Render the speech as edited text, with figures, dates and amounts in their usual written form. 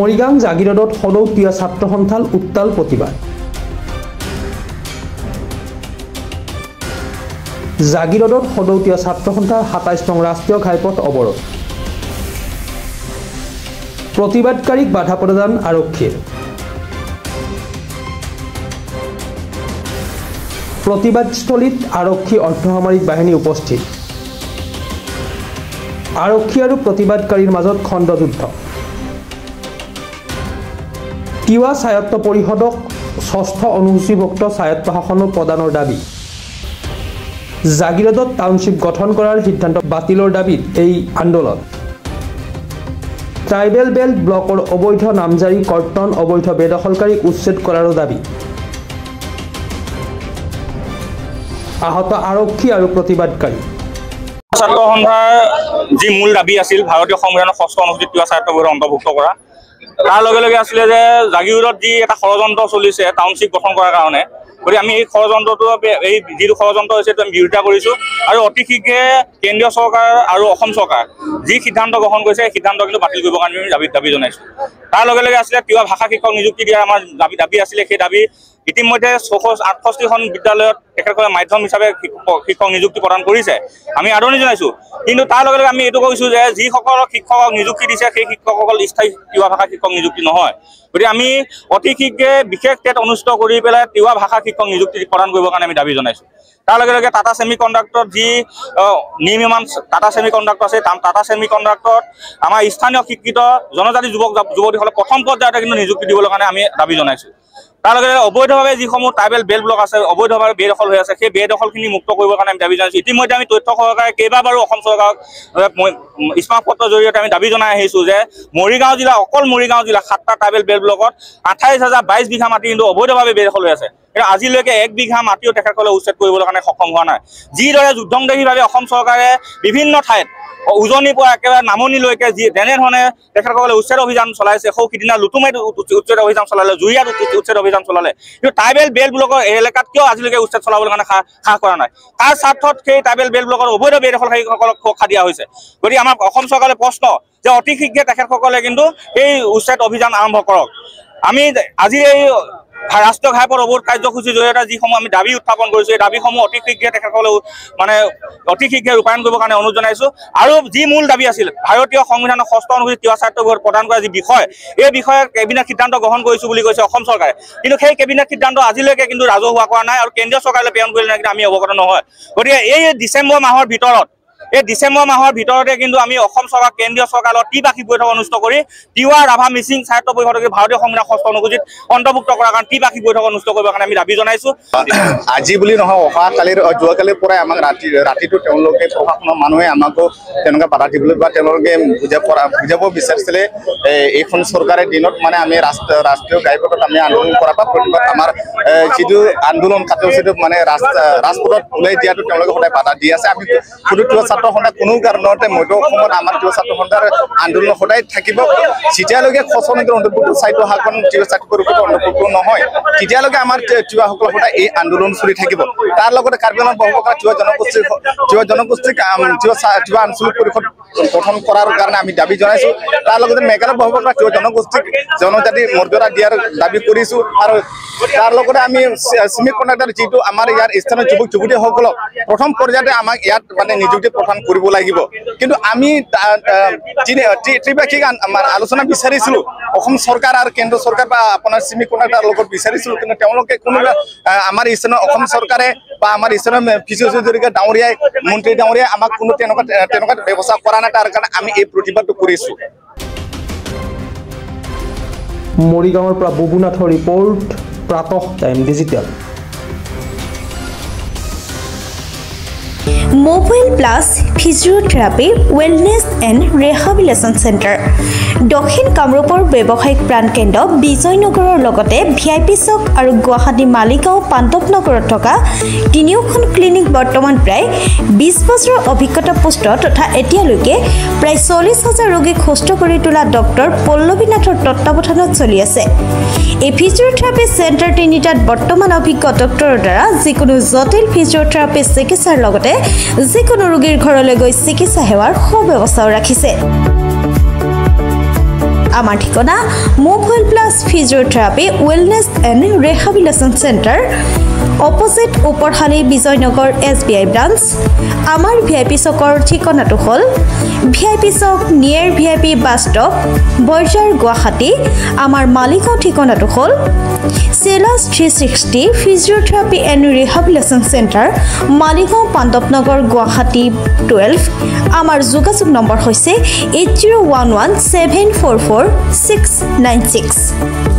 মৰিগাঁও জাগিৰোডত সদৌতীয়া ছাত্ৰ সন্থাৰ উত্তাল প্ৰতিবাদ। জাগিৰোডত সদৌতীয়া ছাত্ৰ সন্থাৰ ২৭ নং ৰাষ্ট্ৰীয় ঘাইপথ অৱৰোধ। প্ৰতিবাদকাৰীক বাধা প্ৰদান আৰক্ষীৰ। প্ৰতিবাদস্থলীত আৰক্ষী অৰ্ধসামৰিক বাহিনী উপস্থিত। আৰক্ষী আৰু প্ৰতিবাদকাৰীৰ মাজত খণ্ডযুদ্ধ। তিৱা স্বায়ত্ত পৰিষদক ষষ্ঠ অনুসূচীভুক্ত স্বায়ত্ত শাসন প্ৰদানৰ দাবী। জাগিৰোডত টাউনশ্বিপ গঠন কৰাৰ সিদ্ধান্ত বাতিলৰ দাবীত এই আন্দোলন। ট্ৰাইবেল বেল্ট ব্লকৰ অবৈধ নামজাৰি কৰ্তন অবৈধ বেদখলকাৰীক উচ্ছেদ কৰাৰো দাবী। আহত আৰক্ষী আৰু প্ৰতিবাদকাৰী। ছাত্ৰ সন্থাৰ যি মূল দাবী আছিল ভাৰতীয় সংবিধানৰ ষষ্ঠ অনুসূচীত তিৱা স্বায়ত্ত পৰিষদ অন্তৰ্ভুক্ত কৰা, তাৰ লগে লগে আছিলে যে জাগিৰোডত যি এটা ষড়যন্ত্ৰ চলিছে টাউনশ্বিপ গঠন কৰাৰ কাৰণে, গতিকে আমি এই ষড়যন্ত্ৰটো এই যিটো ষড়যন্ত্ৰ হৈছে সেইটো আমি বিৰোধিতা কৰিছোঁ আৰু অতি শীঘ্ৰে কেন্দ্ৰীয় চৰকাৰ আৰু অসম চৰকাৰ যি সিদ্ধান্ত গ্ৰহণ কৰিছে সেই সিদ্ধান্ত কিন্তু বাতিল কৰিবৰ কাৰণে আমি দাবী জনাইছোঁ। তাৰ লগে লগে আছিলে তিৱা ভাষা শিক্ষক নিযুক্তি দিয়াৰ আমাৰ দাবী আছিলে। সেই দাবী ইতিমধ্যে ৬৬৮খন বিদ্যালয়ত তেখেতসকলে মাধ্যম হিচাপে শিক্ষক নিযুক্তি প্ৰদান কৰিছে, আমি আদৰণি জনাইছোঁ। কিন্তু তাৰ লগে লগে আমি এইটো কৈছোঁ যে যিসকলক শিক্ষকক নিযুক্তি দিছে সেই শিক্ষকসকল স্থায়ী তিৱা ভাষা শিক্ষক নিযুক্তি নহয়। গতিকে আমি অতি শীঘ্ৰে বিশেষ টেট অনুষ্ঠিত কৰি পেলাই তিৱা ভাষা শিক্ষক নিযুক্তি প্ৰদান কৰিবৰ কাৰণে আমি দাবী জনাইছোঁ। তাৰ লগে লগে টাটা ছেমি কণ্ডাক্টৰত যি নিৰ্মাণ টাটা ছেমি কণ্ডাক্টৰ আছে, টাটা ছেমি কণ্ডাক্টৰত আমাৰ স্থানীয় শিক্ষিত জনজাতি যুৱক যুৱতীসকলক প্ৰথম পৰ্যায়তে কিন্তু নিযুক্তি দিবলৈ কাৰণে আমি দাবী জনাইছোঁ। তাৰ লগে লগে অবৈধভাৱে যিসমূহ ট্ৰাইবেল বেল্ট ব্লক আছে, অবৈধভাৱে বেদখল হৈ আছে, সেই বেদখলখিনি মুক্ত কৰিবৰ কাৰণে আমি দাবী জনাইছোঁ। ইতিমধ্যে আমি তথ্য সহকাৰে কেইবাবাৰো অসম চৰকাৰক স্মাৰক পত্ৰৰ জৰিয়তে আমি দাবী জনাই আহিছোঁ যে মৰিগাঁও জিলা, অকল মৰিগাঁও জিলা 7টা ট্ৰাইবেল বেল্ট ব্লকত ২৮,০২২ বিঘা মাটি কিন্তু অবৈধভাৱে বেদখল হৈ আছে। কিন্তু আজিলৈকে 1 বিঘা মাটিও তেখেতসকলে উচ্ছেদ কৰিবলৈ কাৰণে সক্ষম হোৱা নাই। যিদৰে যুদ্ধংদেহীভাৱে অসম চৰকাৰে বিভিন্ন ঠাইত উজনিৰ পৰা একেবাৰে নামনিলৈকে যেনেধৰণে তেখেতসকলে উচ্ছেদ অভিযান চলাইছে, সিদিনা লুটুমাইত উচ্ছেদ অভিযান চলালে, জুৰিয়াত উচ্ছেদ অভিযান চলালে, কিন্তু ট্ৰাইবেল বেল্ট ব্লকৰ এলেকাত কিয় আজিলৈকে উচ্ছেদ চলাবলৈ কাৰণে সাহ কৰা নাই? তাৰ স্বাৰ্থত সেই ট্ৰাইবেল বেল্ট ব্লকৰ অবৈধ বেদখলকাৰীসকলক সুৰক্ষা দিয়া হৈছে। গতিকে আমাৰ অসম চৰকাৰে প্ৰশ্ন যে অতি শীঘ্ৰে তেখেতসকলে কিন্তু এই উচ্ছেদ অভিযান আৰম্ভ কৰক। আমি আজি এই ৰাষ্ট্ৰীয় ঘাইপথ অৱৰোধ কাৰ্যসূচীৰ জৰিয়তে যিসমূহ আমি দাবী উত্থাপন কৰিছোঁ, এই দাবীসমূহ অতি শীঘ্ৰে তেখেতসকলে অতি শীঘ্ৰে ৰূপায়ণ কৰিবৰ কাৰণে অনুৰোধ জনাইছোঁ। আৰু যি মূল দাবী আছিল ভাৰতীয় সংবিধানৰ ষষ্ঠ অনুসূচীত তিৱা স্বায়ত্ত পৰিষদ প্ৰদান কৰা যি বিষয়, এই বিষয়ে কেবিনেট সিদ্ধান্ত গ্ৰহণ কৰিছোঁ বুলি কৈছে অসম চৰকাৰে। কিন্তু সেই কেবিনেট সিদ্ধান্ত আজিলৈকে কিন্তু ৰাজহুৱা কৰা নাই আৰু কেন্দ্ৰীয় চৰকাৰলৈ প্ৰেৰণ কৰিলে কিন্তু আমি অৱগত নহয়। গতিকে এই ডিচেম্বৰ মাহৰ ভিতৰতে কিন্তু আমি অসম চৰকাৰ কেন্দ্ৰীয় চৰকাৰৰ ত্ৰিপাক্ষিক বৈঠক অনুষ্ঠিত কৰি তিৱা ৰাভা মিচিং স্বায়ত্ত পৰিষদকে ভাৰতীয় সংবিধানৰ ষষ্ঠ অনুসূচীত অন্তৰ্ভুক্ত কৰাৰ কাৰণে ত্ৰিপাক্ষিক বৈঠক অনুষ্ঠিত কৰিবৰ কাৰণে আমি দাবী জনাইছোঁ। আজি বুলি নহয়, যোৱাকালিৰ পৰাই আমাক ৰাতিটো তেওঁলোকে প্ৰশাসনৰ মানুহে আমাকো তেনেকুৱা বাধা দিবলৈ বা তেওঁলোকে বুজাব বিচাৰিছিলে। এইখন চৰকাৰে দিনত মানে আমি ৰাষ্ট্ৰীয় ঘাইপথত আমি আন্দোলন কৰা বা প্ৰতিবাদ আমাৰ যিটো আন্দোলন কাৰ্যসূচীটো মানে ৰাজপথত ওলাই দিয়াটো তেওঁলোকে সদায় বাধা দি আছে। আমি তিৱা ছাত্ৰ সন্থা কোনো কাৰণতে মধ্য অসমত আমাৰ তিৱা ছাত্ৰ সন্থাৰ আন্দোলন সদায় থাকিব। যেতিয়ালৈকে খচনগৰ অন্তৰ্ভুক্ত স্বায়ত্ত শাসন তিৱা স্বায়ত্ত পৰিষদ অন্তৰ্ভুক্ত নহয়, তেতিয়ালৈকে আমাৰ তিৱাসকলৰ সদায় এই আন্দোলন চলি থাকিব। তাৰ লগতে কাৰ্বি আংলঙত বসবাস কৰা তিৱা জনগোষ্ঠীক তিৱা আঞ্চলিক পৰিষদ গঠন কৰাৰ কাৰণে আমি দাবী জনাইছোঁ। তাৰ লগতে মেঘালয়ত বসবাস কৰা তিৱা জনগোষ্ঠীক জনজাতিৰ মৰ্যাদা দিয়াৰ দাবী কৰিছোঁ। আৰু তাৰ লগতে আমি ছেমি কণ্ডাক্টৰ যিটো আমাৰ ইয়াৰ স্থানীয় যুৱক যুৱতীসকলক প্ৰথম পৰ্যায়তে আমাক ইয়াত মানে নিযুক্তি প্ৰদান কৰিব লাগিব। কিন্তু আমি ত্ৰিপাক্ষিক আমাৰ আলোচনা বিচাৰিছিলোঁ অসম চৰকাৰ আৰু কেন্দ্ৰ চৰকাৰ বা আপোনাৰ ছেমি কণ্ডাক্টৰৰ লগত বিচাৰিছিলোঁ, কিন্তু তেওঁলোকে কোনো আমাৰ স্থানীয় অসম চৰকাৰে বা আমাৰ স্থানীয় ফিচিঅ'চি ডাঙৰীয়াই মন্ত্ৰী ডাঙৰীয়াই আমাক কোনো তেনেকুৱা ব্যৱস্থা কৰা নাই। তাৰ কাৰণে আমি এই প্ৰতিবাদটো কৰিছোঁ। মৰিগাঁৱৰ পৰা বুবুনাথৰ report, Pratah time digital. Mobile plus physiotherapy wellness and rehabilitation centre, দক্ষিণ কামৰূপৰ ব্যৱসায়িক প্ৰাণকেন্দ্ৰ বিজয়নগৰৰ লগতে VIP চক আৰু গুৱাহাটী মালিগাঁও পাণ্ডৱনগৰত থকা তিনিওখন ক্লিনিক বৰ্তমান প্ৰায় 20 বছৰৰ অভিজ্ঞতা পুষ্ট তথা এতিয়ালৈকে প্ৰায় 40,000 ৰোগীক সুস্থ কৰি তোলা ডক্টৰ পল্লৱী নাথৰ তত্ত্বাৱধানত চলি আছে। এই ফিজিওথেৰাপি চেণ্টাৰ তিনিটাত বৰ্তমান অভিজ্ঞ ডক্টৰৰ দ্বাৰা যিকোনো জটিল ফিজিওথেৰাপি চিকিৎসাৰ লগতে যিকোনো ৰোগীৰ ঘৰলৈ গৈ চিকিৎসা সেৱাৰ সুব্যৱস্থাও ৰাখিছে। আমাৰ ঠিকনা mobile plus physiotherapy wellness and rehabilitation centre opposite Uparhali Bijoynagar SBI branch আমাৰ VIP চকৰ ঠিকনাটো হ'ল VIP চক near VIP bus stop Borjhar Guwahati আমাৰ মালিকৰ ঠিকনাটো হ'ল চেলাছ 360 physiotherapy and rehabilitation centre Maligaon Pandavnagar Guwahati 12 আমাৰ যোগাযোগ নম্বৰ হৈছে 8011744696